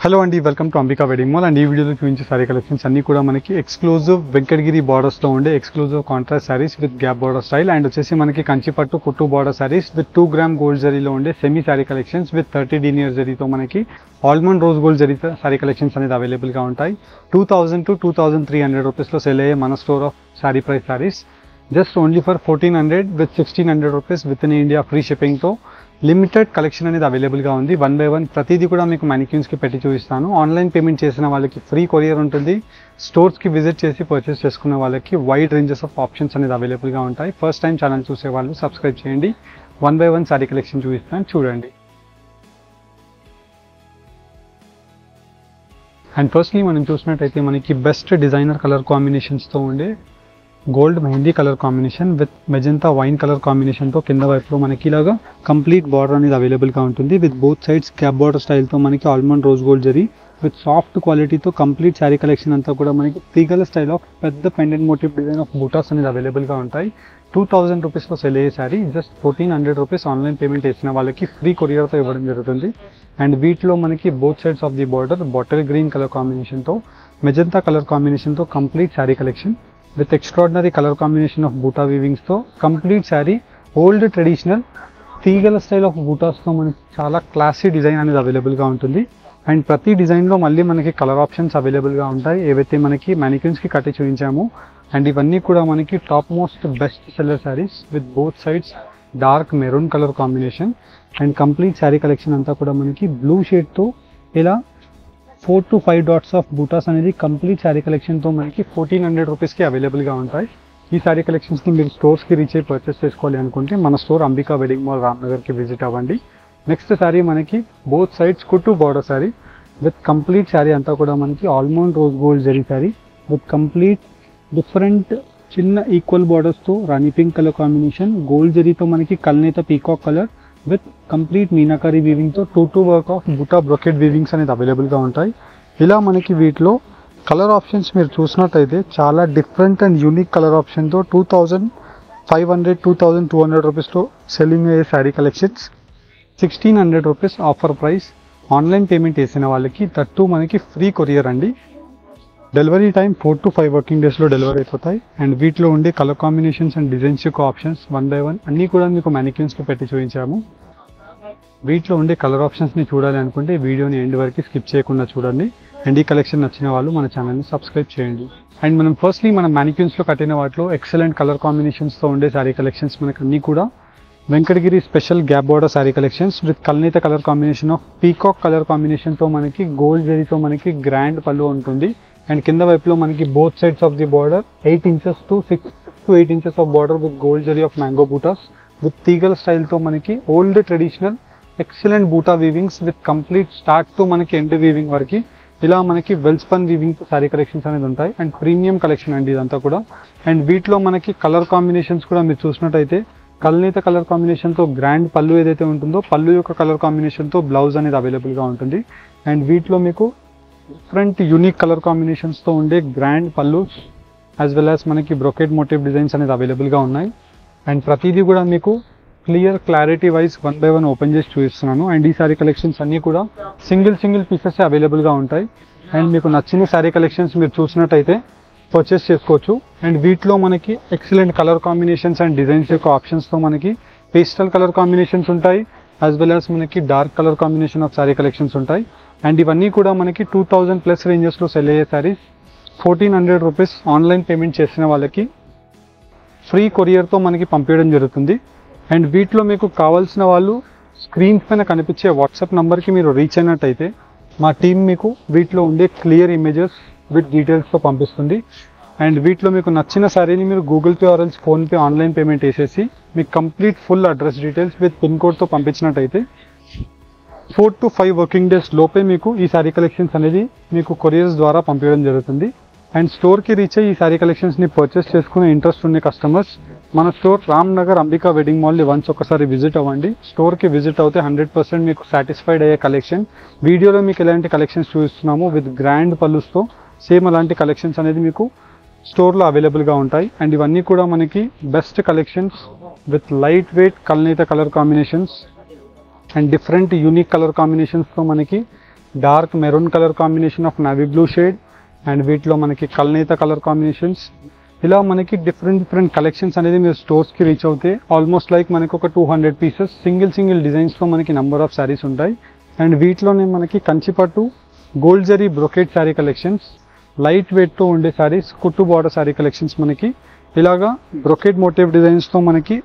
Hello అండి, welcome to Ambika wedding mall. And ఈ వీడియోలో చూపించే సారీ కలెక్షన్స్ అన్ని కూడా మనకి ఎక్స్క్లూజివ్ వెంకటగిరి బార్డర్స్లో ఉండే exclusive contrast saris with gap border style and వచ్చేసి మనకి కంచిపట్టు కుట్టు border saris with 2 gram gold జరీలో ఉండే semi sari collections with 30 denier జరీతో మనకి almond rose gold zari sari collections అనేది అవైలబుల్గా ఉంటాయి. 2000 to 2300 రూపీస్లో సెల్ అయ్యే మన store of sari price saris just only for 1400 with 1600 rupees with in India free షిప్పింగ్తో లిమిటెడ్ కలెక్షన్ అనేది అవైలబుల్గా ఉంది. 1 by 1 ప్రతిదీ కూడా మీకు మ్యానిక్యూన్స్కి పెట్టి చూపిస్తాను. ఆన్లైన్ పేమెంట్ చేసిన వాళ్ళకి ఫ్రీ కొరియర్ ఉంటుంది. స్టోర్స్కి విజిట్ చేసి పర్చేస్ చేసుకున్న వాళ్ళకి వైడ్ రేంజెస్ ఆఫ్ ఆప్షన్స్ అనేది అవైలబుల్గా ఉంటాయి. ఫస్ట్ టైం ఛానల్ చూసే వాళ్ళు సబ్స్క్రైబ్ చేయండి. 1 by 1 సారీ కలెక్షన్ చూపిస్తాను, చూడండి. అండ్ ఫస్ట్లీ మనం చూసినట్టయితే మనకి బెస్ట్ డిజైనర్ కలర్ కాంబినేషన్స్తో ఉండే gold mehndi colour combination with magenta wine colour కాంబినేషన్తో కింద వైపులో మనకి ఇలాగా కంప్లీట్ బార్డర్ అనేది అవైలబుల్గా ఉంటుంది. With both sides gap border స్టైల్తో మనకి almond rose gold zari with soft క్వాలిటీతో కంప్లీట్ శారీ కలెక్షన్ అంతా కూడా మనకి తీగల స్టైల్ ఆఫ్ పెద్ద pendant motif design of butas అనేది అవైలబుల్గా ఉంటాయి. 2000 రూపీస్లో సెల్ అయ్యే sari just 1400 rupees online payment చేసిన వాళ్ళకి ఫ్రీ కొరియర్తో ఇవ్వడం జరుగుతుంది. అండ్ వీటిలో మనకి both sides of the border bottle green colour కాంబినేషన్తో మెజెంతా కలర్ కాంబినేషన్తో complete sari collection with extraordinary colour combination of బూటా వీవింగ్స్తో కంప్లీట్ శారీ ఓల్డ్ ట్రెడిషనల్ తీగల స్టైల్ ఆఫ్ బూటాస్తో మనకి చాలా క్లాసీ డిజైన్ అనేది అవైలబుల్గా ఉంటుంది. అండ్ ప్రతి డిజైన్లో మళ్ళీ మనకి కలర్ ఆప్షన్స్ అవైలబుల్గా ఉంటాయి, ఏవైతే మనకి మ్యానిక్యూన్స్కి కట్టి చూపించాము. అండ్ ఇవన్నీ కూడా మనకి top most best seller saris with both sides dark maroon colour combination. And complete sari collection అంతా కూడా మనకి బ్లూ షేడ్తో ఇలా 4 to 5 డాట్స్ ఆఫ్ బూటాస్ అనేది కంప్లీట్ శారీ కలెక్షన్తో మనకి 1400 రూపీస్కి అవైలబుల్గా ఉంటాయి. ఈ శారీ కలెక్షన్స్ని మీరు స్టోర్స్కి రీచ్ అయ్యి పర్చేస్ చేసుకోవాలి అనుకుంటే మన స్టోర్ అంబికా వెడ్డింగ్ మాల్ రామ్నగర్కి విజిట్ అవ్వండి. నెక్స్ట్ శారీ మనకి బోత్ సైడ్స్ కుట్టు border sari with complete sari అంతా కూడా మనకి almond rose gold zari sari with complete different చిన్న ఈక్వల్ బార్డర్స్తో rani pink colour combination gold జరీతో మనకి కల్నేత peacock colour with complete meenakari వీవింగ్తో two work of buta brocade weavings అనేది అవైలబుల్గా ఉంటాయి. ఇలా మనకి వీటిలో కలర్ ఆప్షన్స్ మీరు చూసినట్టయితే చాలా డిఫరెంట్ అండ్ యూనిక్ కలర్ ఆప్షన్తో 2500 2200 రూపీస్లో సెల్లింగ్ అయ్యే sari collections 1600 rupees offer price. Online payment చేసిన వాళ్ళకి తట్టు మనకి ఫ్రీ కొరియర్ అండి. డెలివరీ టైం 4 to 5 వర్కింగ్ డేస్లో డెలివరీ అయిపోతాయి. అండ్ వీటిలో ఉండే కలర్ కాంబినేషన్స్ అండ్ డిజైన్స్ యొక్క ఆప్షన్స్ 1 by 1 అన్నీ కూడా మీకు మ్యానిక్యూన్స్లో పెట్టి చూపించాము. వీటిలో ఉండే కలర్ ఆప్షన్స్ని చూడాలి అనుకుంటే వీడియోని ఎండ్ వరకు స్కిప్ చేయకుండా చూడండి. అండ్ ఈ కలెక్షన్ నచ్చిన వాళ్ళు మన ఛానల్ని సబ్స్క్రైబ్ చేయండి. అండ్ మనం ఫస్ట్లీ మన మ్యానిక్యూన్స్లో కట్టిన వాటిలో ఎక్సలెంట్ కలర్ కాంబినేషన్స్తో ఉండే శారీ కలెక్షన్స్ మనకు అన్నీ కూడా Venkatagiri special gap border sari collections with కల్నేత colour combination of peacock colour కాంబినేషన్తో మనకి గోల్డ్ జరీతో మనకి గ్రాండ్ పళ్ళు ఉంటుంది. అండ్ కింద వైపులో మనకి both sides of the border 8 inches to 6 to 8 inches of border with gold zari of mango butas with తీగల్ స్టైల్తో మనకి old traditional excellent buta weavings with complete start to మనకి ఎండ్ వీవింగ్ వరకు ఇలా మనకి వెల్స్పన్ వీవింగ్ సారీ కలెక్షన్స్ అనేది ఉంటాయి. అండ్ ప్రీమియం కలెక్షన్ అండి ఇదంతా కూడా. అండ్ వీటిలో మనకి కలర్ కాంబినేషన్స్ కూడా మీరు చూసినట్టయితే కల్నేత కలర్ కాంబినేషన్తో గ్రాండ్ పళ్ళు ఏదైతే ఉంటుందో పళ్ళు యొక్క కలర్ కాంబినేషన్తో బ్లౌజ్ అనేది అవైలబుల్గా ఉంటుంది. అండ్ వీటిలో మీకు డిఫరెంట్ యూనిక్ కలర్ కాంబినేషన్స్తో ఉండే గ్రాండ్ పళ్ళు యాజ్ వెల్ యాజ్ మనకి బ్రొకెట్ మోటివ్ డిజైన్స్ అనేది అవైలబుల్గా ఉన్నాయి. అండ్ ప్రతిదీ కూడా మీకు క్లారిటీ వైజ్ 1 by 1 ఓపెన్ చేసి చూపిస్తున్నాను. అండ్ ఈ శారీ కలెక్షన్స్ అన్నీ కూడా సింగిల్ పీసెస్ అవైలబుల్గా ఉంటాయి. అండ్ మీకు నచ్చిన శారీ కలెక్షన్స్ మీరు చూసినట్టయితే పర్చేస్ చేసుకోవచ్చు. అండ్ వీటిలో మనకి excellent colour combinations and designs యొక్క ఆప్షన్స్తో మనకి పేస్టల్ కలర్ కాంబినేషన్స్ ఉంటాయి యాజ్ వెల్ యాజ్ మనకి dark colour combination of sari collections ఉంటాయి. అండ్ ఇవన్నీ కూడా మనకి 2000+ రేంజెస్లో సెల్ అయ్యే శారీస్ 1400 రూపీస్ ఆన్లైన్ పేమెంట్ చేసిన వాళ్ళకి ఫ్రీ కొరియర్తో మనకి పంపించడం జరుగుతుంది. అండ్ వీటిలో మీకు కావాల్సిన వాళ్ళు స్క్రీన్స్ పైన కనిపించే వాట్సాప్ నెంబర్కి మీరు రీచ్ అయినట్టయితే మా టీం మీకు వీటిలో ఉండే క్లియర్ ఇమేజెస్ విత్ డీటెయిల్స్తో పంపిస్తుంది. అండ్ వీటిలో మీకు నచ్చిన శారీని మీరు Google pay or else PhonePe online payment వేసేసి మీకు complete full address details with pin కోడ్తో పంపించినట్టయితే 4 to 5 వర్కింగ్ డేస్ లోపే మీకు ఈ శారీ కలెక్షన్స్ అనేది మీకు కొరియర్స్ ద్వారా పంపించడం జరుగుతుంది. అండ్ స్టోర్కి రీచ్ అయ్యి ఈ శారీ కలెక్షన్స్ని పర్చేస్ చేసుకునే ఇంట్రెస్ట్ ఉండే కస్టమర్స్ మన స్టోర్ రామ్నగర్ అంబికా వెడ్డింగ్ మాల్ని వన్స్ ఒకసారి విజిట్ అవ్వండి. స్టోర్కి విజిట్ అవుతే 100% మీకు సాటిస్ఫైడ్ అయ్యే కలెక్షన్. వీడియోలో మీకు ఎలాంటి కలెక్షన్స్ చూపిస్తున్నామో విత్ గ్రాండ్ పళ్ళుస్తో సేమ్ అలాంటి కలెక్షన్స్ అనేది మీకు స్టోర్లో అవైలబుల్గా ఉంటాయి. అండ్ ఇవన్నీ కూడా మనకి best collections with light weight కల్నేత colour combinations and different unique colour కాంబినేషన్స్తో మనకి dark maroon colour combination of navy blue shade and వీటిలో మనకి కల్నేత కలర్ కాంబినేషన్స్. ఇలా మనకి డిఫరెంట్ కలెక్షన్స్ అనేది మీరు స్టోర్స్కి రీచ్ అవుతే ఆల్మోస్ట్ లైక్ మనకి ఒక 200 పీసెస్ సింగిల్ డిజైన్స్లో మనకి నెంబర్ ఆఫ్ శారీస్ ఉంటాయి. అండ్ వీటిలోనే మనకి కంచిపట్టు gold zari brocade sari collections, light వెయిట్తో ఉండే శారీస్, కుట్టు బార్డర్ శారీ కలెక్షన్స్, మనకి ఇలాగా బ్రొకెట్ మోటివ్ డిజైన్స్తో మనకి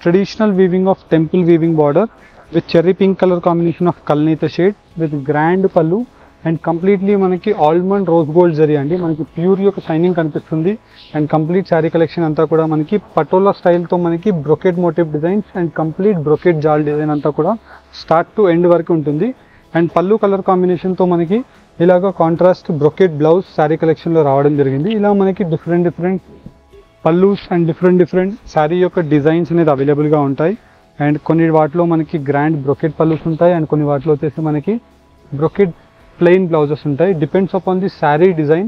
traditional weaving of temple weaving border with cherry pink colour combination of కల్నేత shade with grand pallu and completely మనకి ఆల్మండ్ రోజ్ గోల్డ్ జరీ అండి. మనకి ప్యూర్ యొక్క షైనింగ్ కనిపిస్తుంది. అండ్ కంప్లీట్ శారీ కలెక్షన్ అంతా కూడా మనకి పటోలా స్టైల్తో మనకి brocade motif designs and complete brocade jaal design అంతా కూడా స్టార్ట్ టు ఎండ్ వరకు ఉంటుంది. అండ్ పళ్ళు కలర్ కాంబినేషన్తో మనకి ఇలాగ కాంట్రాస్ట్ బ్రొకెట్ బ్లౌజ్ శారీ కలెక్షన్లో రావడం జరిగింది. ఇలా మనకి డిఫరెంట్ పళ్ళూస్ అండ్ డిఫరెంట్ శారీ యొక్క డిజైన్స్ అనేది అవైలబుల్గా ఉంటాయి. అండ్ కొన్ని వాటిలో మనకి గ్రాండ్ బ్రొకెట్ పళ్ళూస్ ఉంటాయి అండ్ కొన్ని వాటిలో వచ్చేసి మనకి బ్రొకెట్ ప్లెయిన్ బ్లౌజెస్ ఉంటాయి. Depends upon the sari design.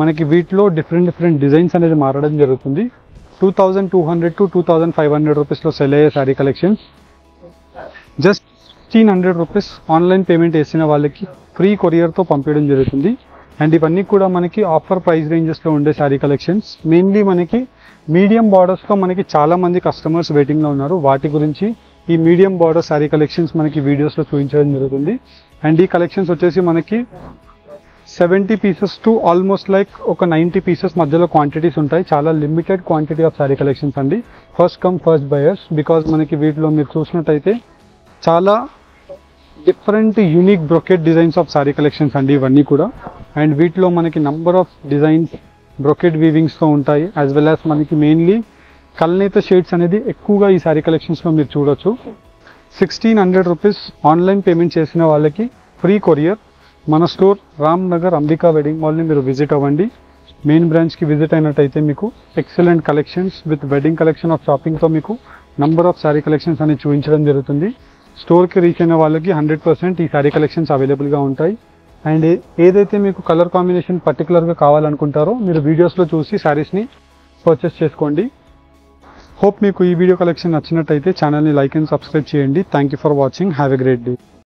మనకి వీటిలో డిఫరెంట్ డిజైన్స్ అనేది మారడం జరుగుతుంది. 2200 to 2500 రూపీస్లో సెల్ అయ్యే sari collections just 1600 rupees online payment వేసిన వాళ్ళకి ఫ్రీ కొరియర్తో పంపించడం జరుగుతుంది. అండ్ ఇవన్నీ కూడా మనకి ఆఫర్ ప్రైస్ రేంజెస్లో ఉండే శారీ కలెక్షన్స్. మెయిన్లీ మనకి మీడియం బార్డర్స్లో మనకి చాలామంది కస్టమర్స్ వెయిటింగ్లో ఉన్నారు. వాటి గురించి ఈ మీడియం బార్డర్ శారీ కలెక్షన్స్ మనకి వీడియోస్లో చూపించడం జరుగుతుంది. అండ్ ఈ కలెక్షన్స్ వచ్చేసి మనకి 70 పీసెస్ టు ఆల్మోస్ట్ లైక్ ఒక 90 పీసెస్ మధ్యలో క్వాంటిటీస్ ఉంటాయి. చాలా limited quantity of sari collections అండి. First come first buyers. Because మనకి వీటిలో మీరు చూసినట్టయితే చాలా different unique brocade designs of sari collections అండి ఇవన్నీ కూడా. అండ్ వీటిలో మనకి నంబర్ ఆఫ్ డిజైన్స్ బ్రొకెట్ వీవింగ్స్తో ఉంటాయి. యాజ్ వెల్ యాజ్ మనకి మెయిన్లీ కల్నేత షేడ్స్ అనేది ఎక్కువగా ఈ శారీ కలెక్షన్స్లో మీరు చూడొచ్చు. 1600 రూపీస్ ఆన్లైన్ పేమెంట్ చేసిన వాళ్ళకి ఫ్రీ కొరియర్. మన స్టోర్ రామ్ నగర్ అంబికా వెడ్డింగ్ మాల్ని మీరు విజిట్ అవ్వండి. మెయిన్ బ్రాంచ్కి విజిట్ అయినట్టయితే మీకు excellent collections with wedding collection of షాపింగ్తో మీకు నంబర్ ఆఫ్ శారీ కలెక్షన్స్ అనేది చూపించడం జరుగుతుంది. స్టోర్కి రీచ్ అయిన వాళ్ళకి 100% ఈ శారీ కలెక్షన్స్ అవైలబుల్గా ఉంటాయి. అండ్ ఏదైతే మీకు కలర్ కాంబినేషన్ పర్టికులర్గా కావాలనుకుంటారో మీరు వీడియోస్లో చూసి శారీస్ని పర్చేస్ చేసుకోండి. హోప్ మీకు ఈ వీడియో కలెక్షన్ నచ్చినట్టయితే ఛానల్ని లైక్ అండ్ సబ్స్క్రైబ్ చేయండి. Thank you for watching. Have a great day.